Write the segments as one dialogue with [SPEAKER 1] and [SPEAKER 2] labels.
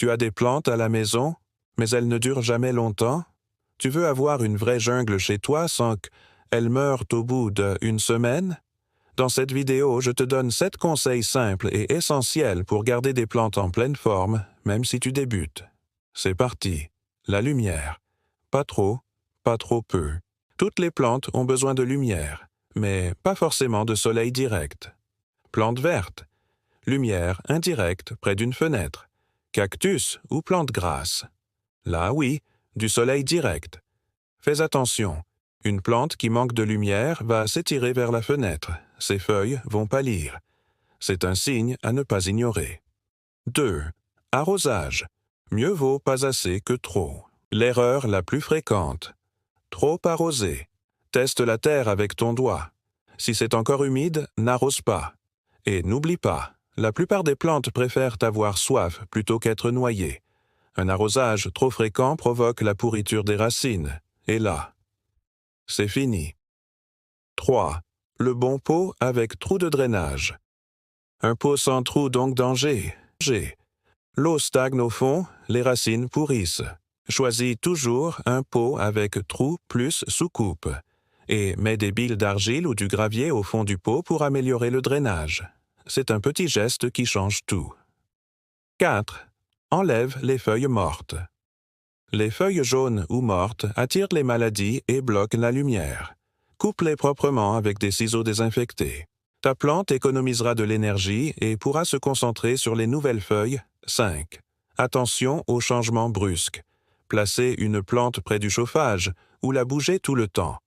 [SPEAKER 1] Tu as des plantes à la maison, mais elles ne durent jamais longtemps? Tu veux avoir une vraie jungle chez toi sans qu'elles meurent au bout d'une semaine? Dans cette vidéo, je te donne 7 conseils simples et essentiels pour garder des plantes en pleine forme, même si tu débutes. C'est parti. La lumière. Pas trop peu. Toutes les plantes ont besoin de lumière, mais pas forcément de soleil direct. Plantes vertes. Lumière indirecte près d'une fenêtre. Cactus ou plante grasse. Là, oui, du soleil direct. Fais attention. Une plante qui manque de lumière va s'étirer vers la fenêtre. Ses feuilles vont pâlir. C'est un signe à ne pas ignorer. 2. Arrosage. Mieux vaut pas assez que trop. L'erreur la plus fréquente. Trop arroser. Teste la terre avec ton doigt. Si c'est encore humide, n'arrose pas. Et n'oublie pas, la plupart des plantes préfèrent avoir soif plutôt qu'être noyées. Un arrosage trop fréquent provoque la pourriture des racines. Et là, c'est fini. 3. Le bon pot avec trou de drainage. Un pot sans trou donc danger. L'eau stagne au fond, les racines pourrissent. Choisis toujours un pot avec trou plus soucoupe. Et mets des billes d'argile ou du gravier au fond du pot pour améliorer le drainage. C'est un petit geste qui change tout. 4. Enlève les feuilles mortes. Les feuilles jaunes ou mortes attirent les maladies et bloquent la lumière. Coupe-les proprement avec des ciseaux désinfectés. Ta plante économisera de l'énergie et pourra se concentrer sur les nouvelles feuilles. 5. Attention aux changements brusques. Placer une plante près du chauffage ou la bouger tout le temps.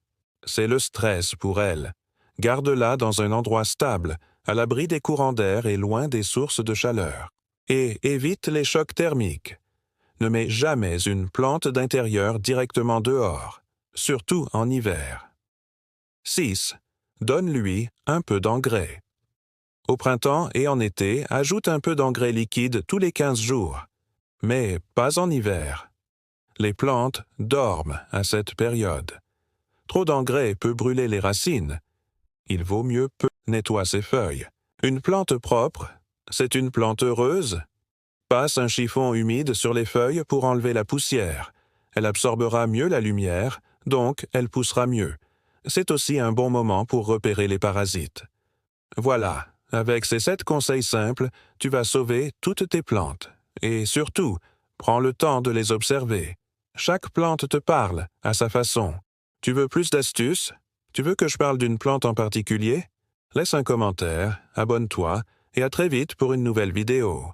[SPEAKER 1] C'est le stress pour elle. Garde-la dans un endroit stable, à l'abri des courants d'air et loin des sources de chaleur. Et évite les chocs thermiques. Ne mets jamais une plante d'intérieur directement dehors, surtout en hiver. 6. Donne-lui un peu d'engrais. Au printemps et en été, ajoute un peu d'engrais liquide tous les 15 jours, mais pas en hiver. Les plantes dorment à cette période. Trop d'engrais peut brûler les racines. Il vaut mieux peu nettoyer ses feuilles. Une plante propre, c'est une plante heureuse. Passe un chiffon humide sur les feuilles pour enlever la poussière. Elle absorbera mieux la lumière, donc elle poussera mieux. C'est aussi un bon moment pour repérer les parasites. Voilà, avec ces 7 conseils simples, tu vas sauver toutes tes plantes. Et surtout, prends le temps de les observer. Chaque plante te parle, à sa façon. Tu veux plus d'astuces? Tu veux que je parle d'une plante en particulier? Laisse un commentaire, abonne-toi, et à très vite pour une nouvelle vidéo.